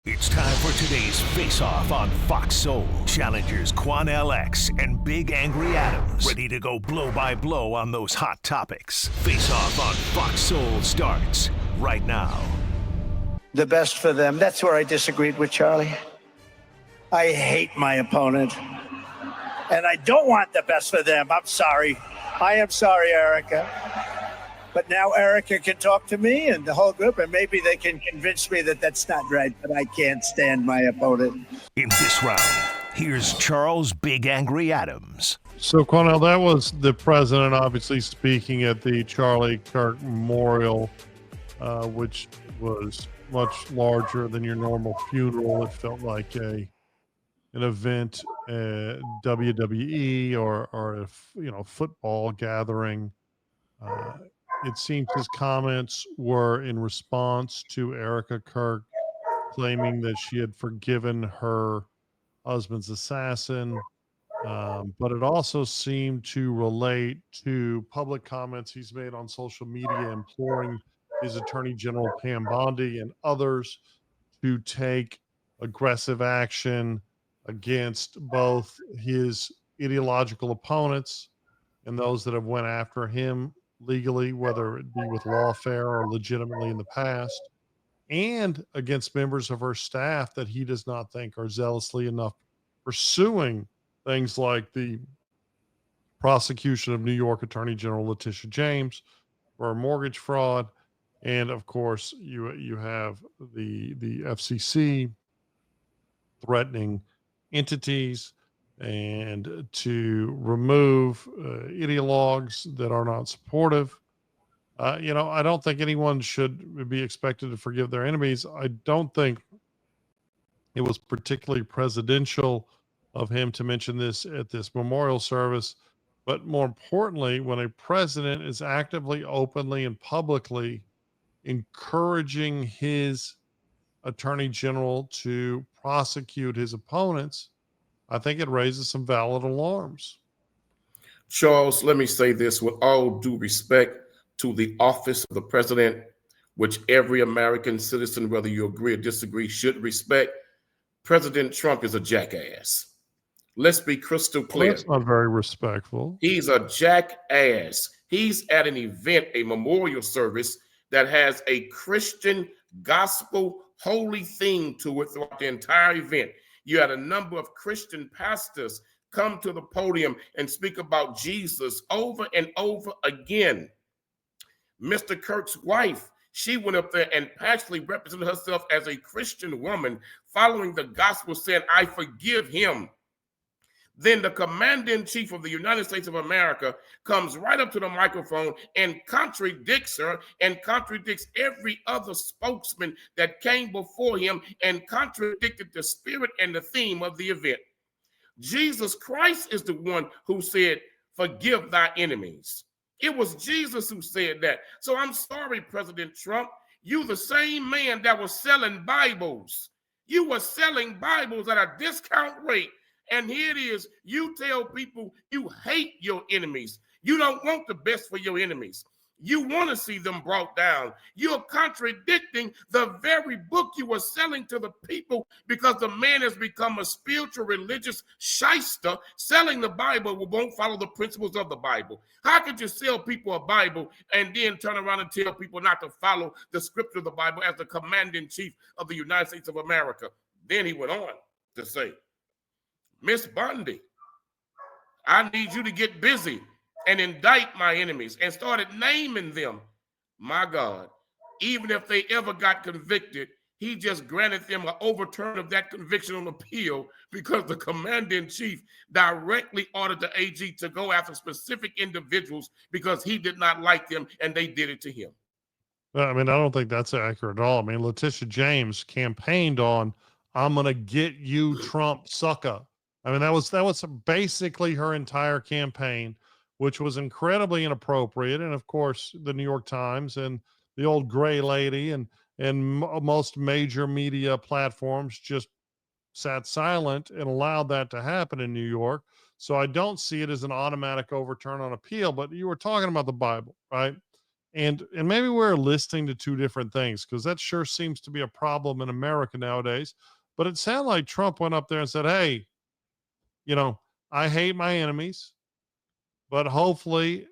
It's time for today's face-off on Fox Soul. Challengers Quan LX and Big Angry Adams, ready to go blow by blow on those hot topics. Face-off on Fox Soul starts right now. The best for them. That's where I disagreed with Charlie. I hate my opponent. And I don't want the best for them. I'm sorry. I am sorry, Erica. But now Erica can talk to me and the whole group, and maybe they can convince me that that's not right, but I can't stand my opponent. In this round, here's Charles Big Angry Adams. So, Cornell, that was the president obviously speaking at the Charlie Kirk Memorial, which was much larger than your normal funeral. It felt like an event at WWE or a football gathering. It seems his comments were in response to Erica Kirk claiming that she had forgiven her husband's assassin. But it also seemed to relate to public comments he's made on social media imploring his Attorney General Pam Bondi and others to take aggressive action against both his ideological opponents and those that have went after him legally, whether it be with lawfare or legitimately in the past, and against members of her staff that he does not think are zealously enough pursuing things like the prosecution of New York Attorney General Letitia James for mortgage fraud. And of course, you have the FCC threatening entities and to remove ideologues that are not supportive. I don't think anyone should be expected to forgive their enemies. I don't think it was particularly presidential of him to mention this at this memorial service. But more importantly, when a president is actively, openly, and publicly encouraging his attorney general to prosecute his opponents, I think it raises some valid alarms. Charles, let me say this with all due respect to the office of the president, which every American citizen, whether you agree or disagree, should respect. President Trump is a jackass. Let's be crystal clear. That's not very respectful. He's a jackass. He's at an event, a memorial service that has a Christian gospel holy theme to it throughout the entire event. You had a number of Christian pastors come to the podium and speak about Jesus over and over again. Mr. Kirk's wife, she went up there and passionately represented herself as a Christian woman, following the gospel, saying, I forgive him. Then the commander-in-chief of the United States of America comes right up to the microphone and contradicts her and contradicts every other spokesman that came before him and contradicted the spirit and the theme of the event. Jesus Christ is the one who said, forgive thy enemies. It was Jesus who said that. So I'm sorry, President Trump. You the same man that was selling Bibles. You were selling Bibles at a discount rate. And here it is, you tell people you hate your enemies. You don't want the best for your enemies. You want to see them brought down. You're contradicting the very book you were selling to the people, because the man has become a spiritual religious shyster, selling the Bible but won't follow the principles of the Bible. How could you sell people a Bible and then turn around and tell people not to follow the scripture of the Bible as the commander-in-chief of the United States of America? Then he went on to say, Miss Bondi, I need you to get busy and indict my enemies, and started naming them. My God, even if they ever got convicted, he just granted them an overturn of that conviction on appeal, because the commander-in-chief directly ordered the AG to go after specific individuals because he did not like them and they did it to him. I mean, I don't think that's accurate at all. I mean, Letitia James campaigned on, I'm going to get you, Trump sucker. I mean, that was basically her entire campaign, which was incredibly inappropriate. And of course, the New York Times and the old gray lady and most major media platforms just sat silent and allowed that to happen in New York. So I don't see it as an automatic overturn on appeal. But you were talking about the Bible, right? And maybe we're listening to two different things, because that sure seems to be a problem in America nowadays. But it sounded like Trump went up there and said, hey, you know, I hate my enemies, but hopefully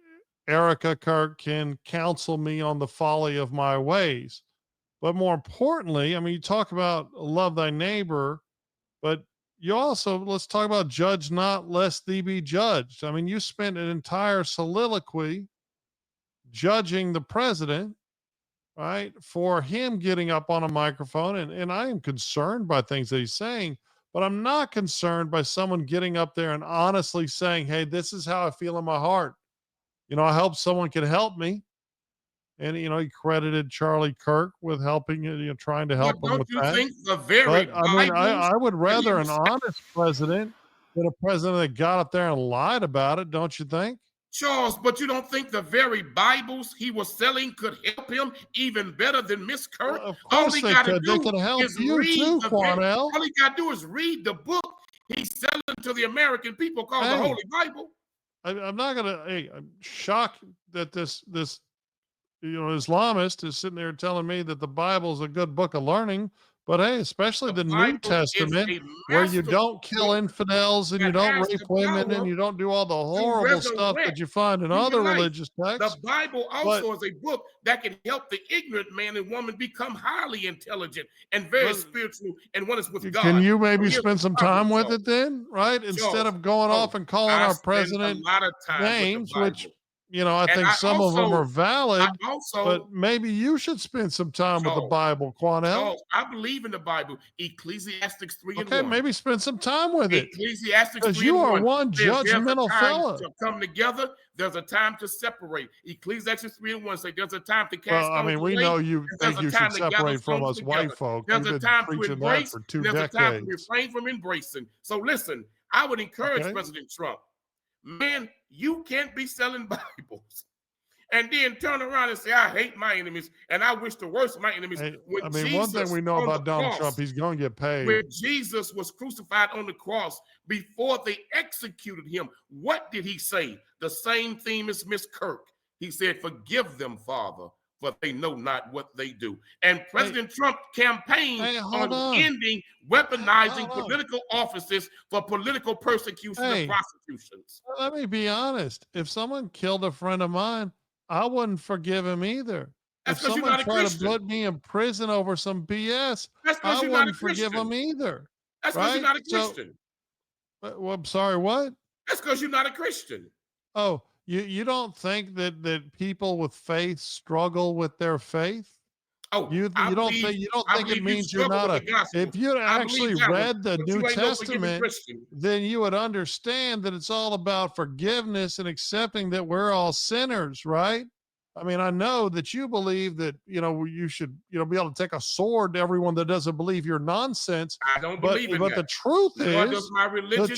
Erica Kirk can counsel me on the folly of my ways. But more importantly, I mean, you talk about love thy neighbor, but you also, let's talk about judge not lest thee be judged. I mean, you spent an entire soliloquy judging the president, right, for him getting up on a microphone. And I am concerned by things that he's saying, but I'm not concerned by someone getting up there and honestly saying, hey, this is how I feel in my heart. I hope someone can help me. And, he credited Charlie Kirk with helping, trying to help But him don't with you that. think the very But I mean, Bibles I would that rather you an honest president than a president that got up there and lied about it, don't you think? Charles, but you don't think the very Bibles he was selling could help him even better than Miss Kirk? Well, of All course he they got to could. They do could help is you read too, the Cornell. all he got to do is read the book he's selling to the American people called the Hey, Holy Bible. I'm not gonna. Hey, I'm shocked that this Islamist is sitting there telling me that the Bible is a good book of learning. But hey, especially The the New Bible is Testament, a where you masterful don't kill book infidels and you that don't has rape the women and power you don't do all the to horrible stuff resurrect that you find in other human life. religious The texts. Bible But also is a book that can help the ignorant man and woman become highly intelligent and very but spiritual and one is with can God. you So maybe here's the spend some problem, time with Charles. it then, right? Instead Charles, of going oh, off and calling I our spend a president lot of time with the names, which, Bible. I And think some of them are I valid, but also, maybe you should spend some time with the Charles, Bible, Quanell. Charles, I believe in the Bible. Ecclesiastics 3 and Okay, 1. maybe spend some time with it, Ecclesiastics because 3 you and are 1 one says there's judgmental a time fella. to come together, there's a time to separate. Ecclesiastes 3 and 1 say there's a time to cast Well, I stones mean, we away, know and you there's think a you should time to gather separate from stones us white together. folk. There's You've a been time to preaching that embrace, for and 2 there's a time to decades. refrain from embracing. So listen, I would encourage Okay. President Trump, man, you can't be selling Bibles and then turn around and say, I hate my enemies and I wish the worst of my enemies. Hey, When I mean, one thing Jesus we know on the about Donald cross, Trump, he's going to get paid. when Jesus was crucified on the cross, before they executed him, what did he say? The same theme as Miss Kirk. He said, forgive them, Father, for they know not what they do. And President Trump campaigned on ending weaponizing political offices for political persecution and prosecutions. Let me be honest. If someone killed a friend of mine, I wouldn't forgive him either. That's If because you're someone not a tried to Christian. put me in prison over some BS, That's because I you're not a wouldn't forgive Christian. him either. That's because you're Right? not a Christian. Well, I'm sorry, what? That's because you're not a Christian. Oh, you don't think that people with faith struggle with their faith? Oh, You don't think it means you're not a. If you actually read the New Testament, then you would understand that it's all about forgiveness and accepting that we're all sinners, right? I mean, I know that you believe that you should be able to take a sword to everyone that doesn't believe your nonsense. I don't believe in that. But the truth does my religion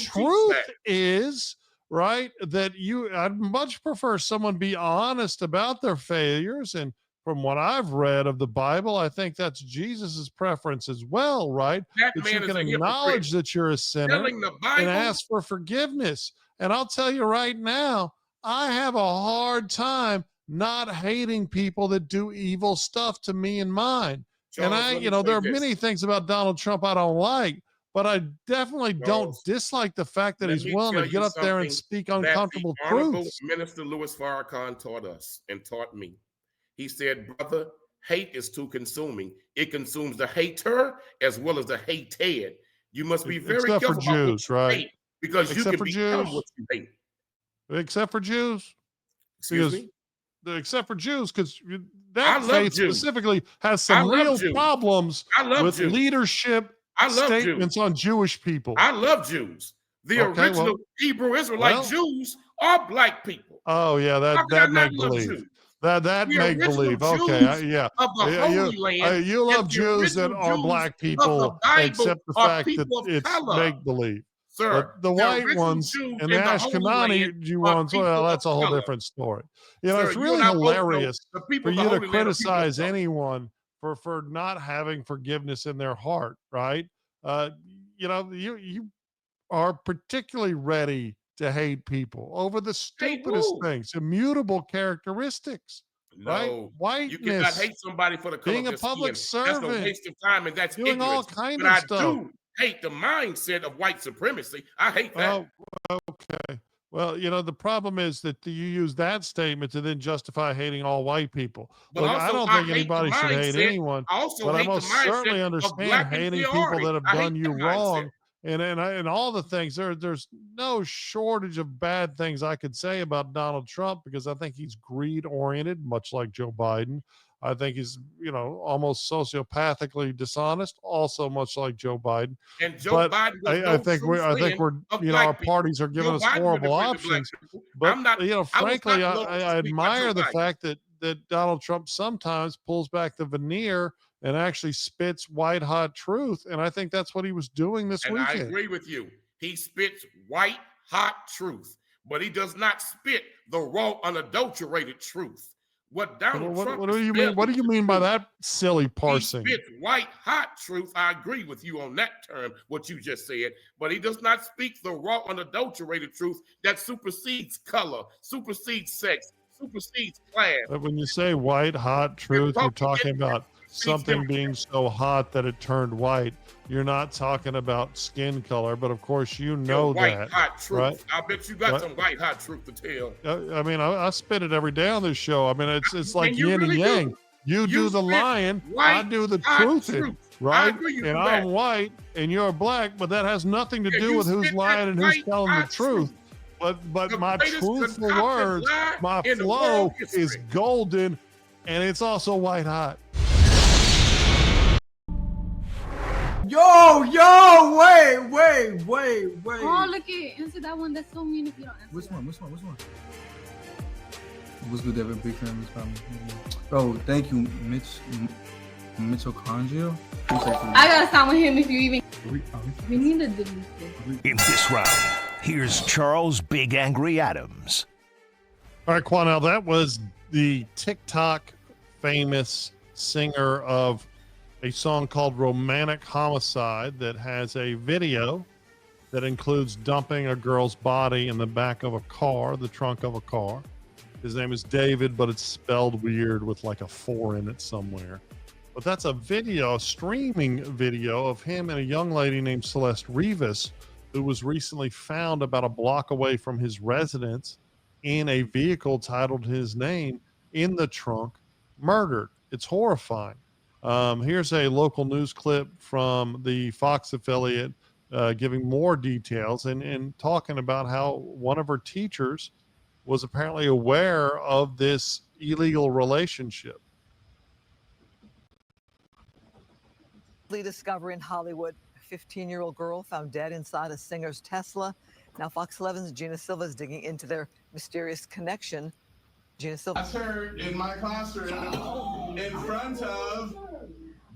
is right that I'd much prefer someone be honest about their failures. And from what I've read of the Bible, I think that's Jesus's preference as well, right? That you man can is a acknowledge hypocrite. that you're a sinner Telling the Bible, and ask for forgiveness. And I'll tell you right now, I have a hard time not hating people that do evil stuff to me and mine. Charles, And there are many things about Donald Trump I don't like, but I definitely don't dislike the fact that he's willing to get up there and speak uncomfortable truths. Minister Louis Farrakhan taught us and taught me. He said, brother, hate is too consuming. It consumes the hater as well as the hated. You must be very careful for Jews, right? Hate, because you can become what you hate. Except for Jews. Excuse me? Except for Jews, because that faith specifically has some real problems with leadership statements on Jewish people. I love Jews. The original Hebrew Israelite Jews are black people. Oh, yeah, that make believe. That make believe. Okay, yeah. Of the Holy Land, you love Jews that are black people, except the fact that it's make believe. Sir, but the white ones and the Ashkenazi ones, well, that's a whole different story. It's really hilarious for you to criticize anyone for not having forgiveness in their heart, right? You are particularly ready to hate people over the stupidest things, immutable characteristics. right? No, you cannot Whiteness, hate somebody for the color being of a their public skin. That's a servant, waste of time, and that's doing all ignorance. kind But of I stuff. do hate the mindset of white supremacy. I hate that. Oh, okay. Well, the problem is that you use that statement to then justify hating all white people. But Look, I also, don't I think hate the anybody should hate mindset. anyone, I also but I hate the most mindset certainly of understand black hating people inferiority. that have I hate done that you mindset. wrong. And all the things there's no shortage of bad things I could say about Donald Trump, because I think he's greed oriented, much like Joe Biden. I think he's, almost sociopathically dishonest, also much like Joe Biden. And Joe But Biden was I no think true friend we're, of our black people. parties are giving Joe us Biden was a horrible friend of black options. people. But, I was frankly, not blown I to sleep by Joe admire the Biden. fact that Donald Trump sometimes pulls back the veneer and actually spits white hot truth. And I think that's what he was doing this And I weekend. agree with you. He spits white hot truth, but he does not spit the raw, unadulterated truth. What Donald Trump What do you mean? What do you mean by that silly parsing? He spits white hot truth. I agree with you on that term, what you just said, but he does not speak the raw, unadulterated truth that supersedes color, supersedes sex, supersedes class. But when you say white hot truth, you're talking about something being so hot that it turned white. You're not talking about skin color, but of course white hot truth. Right? I bet you got some white hot truth to tell. I mean, I spit it every day on this show. I mean, it's like yin and yang. You do the lying, I do the truthing, right? And I'm white and you're black, but that has nothing to do with who's lying and who's telling the truth. But my truthful words, my flow is golden, and it's also white hot. Yo, wait. Oh, look at answer that one. That's so mean if you don't answer. Which one? What's good, David? Big fan of this family. Bro, thank you, Mitochondria. I gotta stop with him if you even. We need to delete this. In this round, here's Charles Big Angry Adams. All right, Quanell, that was the TikTok famous singer of a song called Romantic Homicide that has a video that includes dumping a girl's body in the back of a car, the trunk of a car. His name is David, but it's spelled weird with like a 4 in it somewhere. But that's a video, a streaming video of him and a young lady named Celeste Rivas, who was recently found about a block away from his residence in a vehicle titled his name in the trunk, murdered. It's horrifying. Here's a local news clip from the Fox affiliate giving more details and talking about how one of her teachers was apparently aware of this illegal relationship. Discovery in Hollywood, a 15-year-old girl found dead inside a singer's Tesla. Now Fox 11's Gina Silva is digging into their mysterious connection. Gina Silva. That's her in my classroom in front of...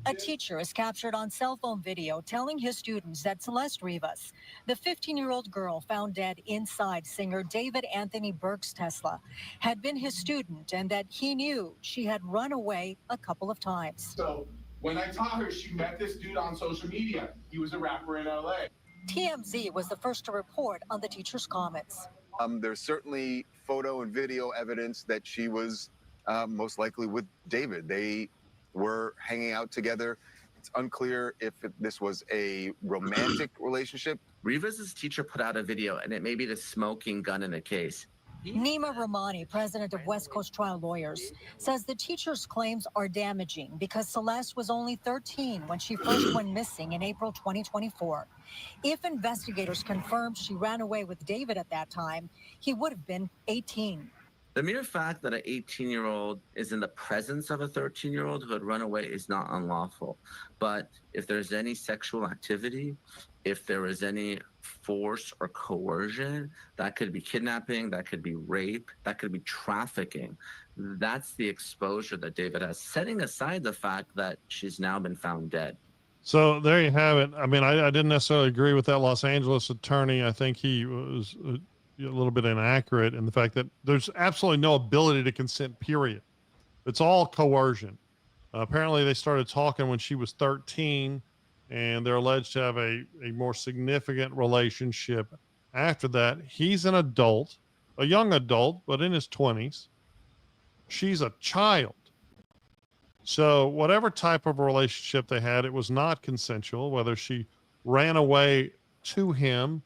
A teacher is captured on cell phone video telling his students that Celeste Rivas, the 15-year-old girl found dead inside singer David Anthony Burke's Tesla, had been his student and that he knew she had run away a couple of times. So when I taught her, she met this dude on social media. He was a rapper in LA. TMZ was the first to report on the teacher's comments. There's certainly photo and video evidence that she was most likely with David. They were hanging out together. It's unclear if this was a romantic relationship. Rivas' teacher put out a video, and it may be the smoking gun in the case. Nima Rahmani, president of West Coast Trial Lawyers, says the teacher's claims are damaging because Celeste was only 13 when she first went missing in April 2024. If investigators confirmed she ran away with David at that time, he would have been 18. The mere fact that an 18-year-old is in the presence of a 13-year-old who had run away is not unlawful. But if there's any sexual activity, if there is any force or coercion, that could be kidnapping, that could be rape, that could be trafficking. That's the exposure that David has, setting aside the fact that she's now been found dead. So there you have it. I mean, I didn't necessarily agree with that Los Angeles attorney. I think he was a little bit inaccurate in the fact that there's absolutely no ability to consent, period. It's all coercion. Apparently they started talking when she was 13, and they're alleged to have a more significant relationship after that. He's an adult, a young adult, but in his 20s. She's a child. So whatever type of relationship they had, it was not consensual. Whether she ran away to him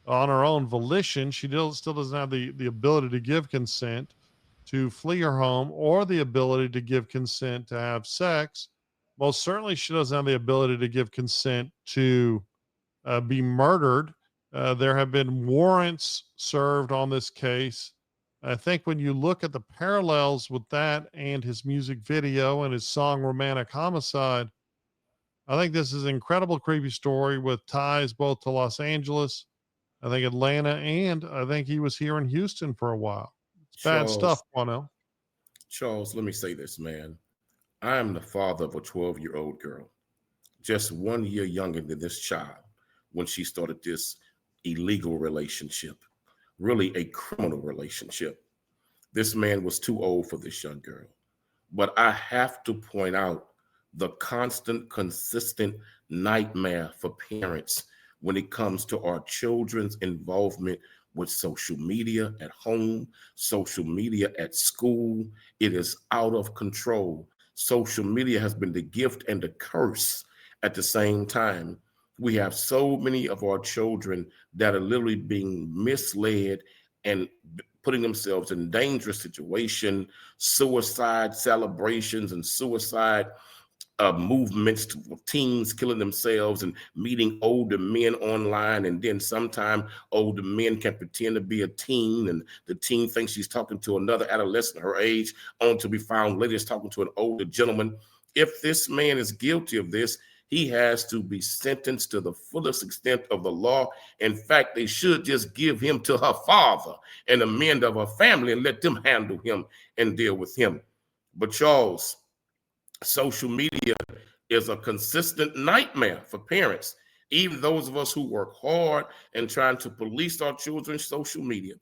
on her own volition, she still doesn't have the ability to give consent to flee her home or the ability to give consent to have sex. Most certainly, she doesn't have the ability to give consent to be murdered. There have been warrants served on this case. I think when you look at the parallels with that and his music video and his song Romantic Homicide, I think this is an incredible, creepy story with ties both to Los Angeles, I think Atlanta, and I think he was here in Houston for a while. It's bad stuff, Quano. Charles, let me say this, man. I am the father of a 12-year-old girl, just 1 year younger than this child when she started this illegal relationship, really a criminal relationship. This man was too old for this young girl. But I have to point out the constant, consistent nightmare for parents when it comes to our children's involvement with social media at home, social media at school. It is out of control. Social media has been the gift and the curse at the same time. We have so many of our children that are literally being misled and putting themselves in dangerous situation, suicide celebrations and suicide movements, teens killing themselves and meeting older men online. And then sometimes older men can pretend to be a teen, and the teen thinks she's talking to another adolescent her age, only to be found later is talking to an older gentleman. If this man is guilty of this, he has to be sentenced to the fullest extent of the law. In fact, they should just give him to her father and the men of her family and let them handle him and deal with him. But Charles, social media is a consistent nightmare for parents, even those of us who work hard and trying to police our children's social media.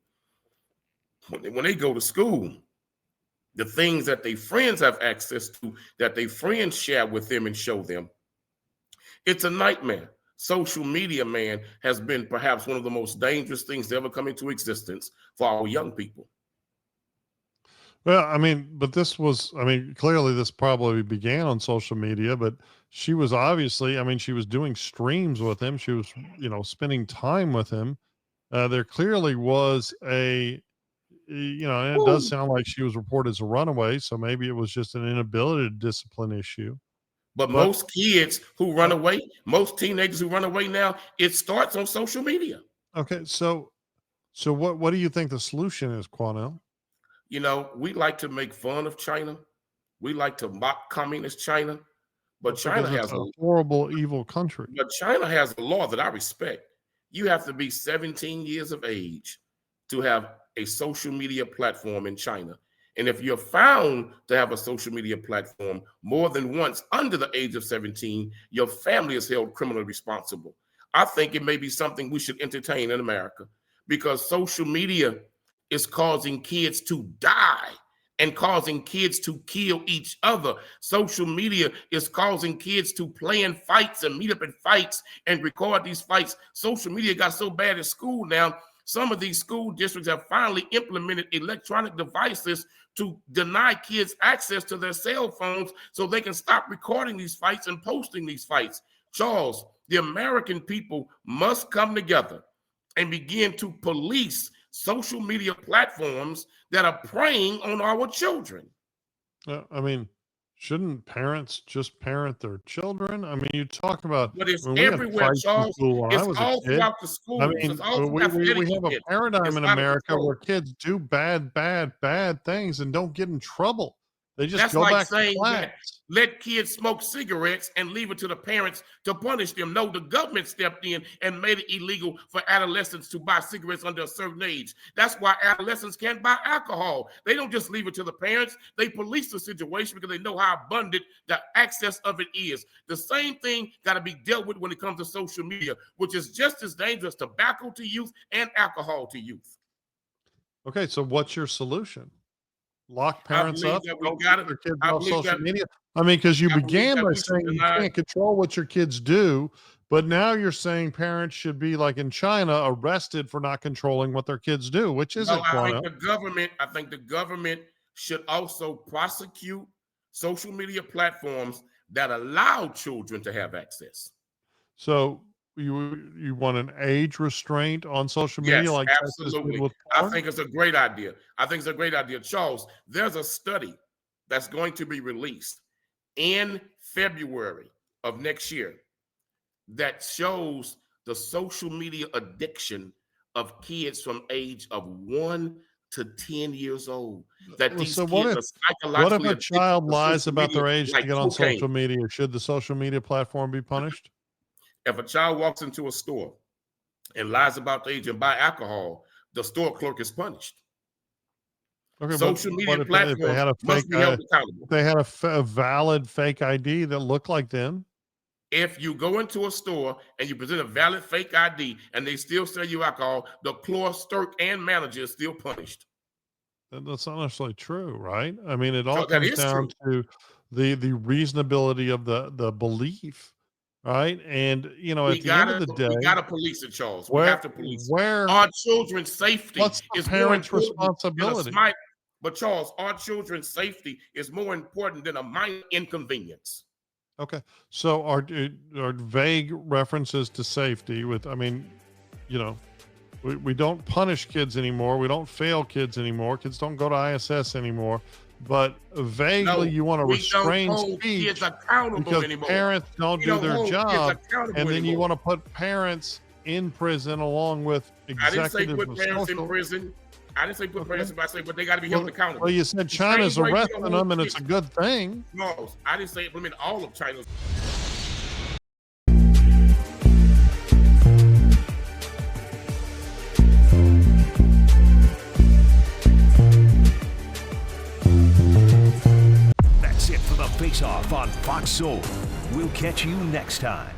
When they go to school, the things that their friends have access to, that their friends share with them and show them, it's a nightmare. Social media, man, has been perhaps one of the most dangerous things to ever come into existence for our young people. Well, I mean, but this was, I mean, clearly this probably began on social media, but she was obviously, I mean, she was doing streams with him. She was, you know, spending time with him. There clearly was and it does sound like she was reported as a runaway. So maybe it was just an inability to discipline issue. But most kids who run away, most teenagers who run away now, it starts on social media. Okay. So what do you think the solution is, Quanell? You know, we like to make fun of China. We like to mock communist China, but China has a horrible, evil country. But China has a law that I respect. You have to be 17 years of age to have a social media platform in China. And if you're found to have a social media platform more than once under the age of 17, your family is held criminally responsible. I think it may be something we should entertain in America, because social media is causing kids to die and causing kids to kill each other. Social media is causing kids to play in fights and meet up in fights and record these fights. Social media got so bad at school now, some of these school districts have finally implemented electronic devices to deny kids access to their cell phones so they can stop recording these fights and posting these fights. Charles, the American people must come together and begin to police social media platforms that are preying on our children. I mean, shouldn't parents just parent their children? I mean, you talk about, but it's everywhere, Charles. It's all throughout the schools. I mean, we have a paradigm in America where kids do bad things and don't get in trouble. They just go back to class. Let kids smoke cigarettes and leave it to the parents to punish them. No, the government stepped in and made it illegal for adolescents to buy cigarettes under a certain age. That's why adolescents can't buy alcohol. They don't just leave it to the parents. They police the situation because they know how abundant the access of it is. The same thing got to be dealt with when it comes to social media, which is just as dangerous tobacco to youth and alcohol to youth. Okay, so what's your solution? Lock parents up, don't get their kids off social media. I mean, because you began by saying you can't control what your kids do, but now you're saying parents should be, like in China, arrested for not controlling what their kids do, which isn't. I think the government should also prosecute social media platforms that allow children to have access. So you want an age restraint on social media, Yes, like Texas did absolutely. with I porn? think it's a great idea. I think it's a great idea. Charles, there's a study that's going to be released in February of next year that shows the social media addiction of kids from age of 1 to 10 years old. That Well, these so kids are psychologically what if a addicted child to lies social about media their age to like get on cocaine. social media? Should the social media platform be punished? If a child walks into a store and lies about the age and buy alcohol, the store clerk is punished. Okay, Social but media what if they had a platforms must fake be held accountable. if they had a valid fake ID that looked like them? If you go into a store and you present a valid fake ID and they still sell you alcohol, the clerk and manager is still punished. That's not necessarily true, right? I mean, it all So that comes is down true. to the reasonability of the belief, right? And We at the end of the day, gotta police it, Charles. We where have to police it. where Our children's safety what's the is more parent's important than a responsibility? smite. But Charles, our children's safety is more important than a minor inconvenience. Okay, so are vague references to safety with? I mean, we don't punish kids anymore. We don't fail kids anymore. Kids don't go to ISS anymore. But vaguely, No, you want to we restrain don't hold speech kids accountable because anymore. parents don't We do don't their hold kids job, accountable and then you anymore. want to put parents in prison along with I didn't say executives put of parents in social. prison. I didn't say put parents in prison, but they got to be Well, held accountable. well, you said The China's same way we arresting don't them, hold and it's a kids- good thing. No, I didn't say implement all of China's. That's it for the Face Off on Fox Soul. We'll catch you next time.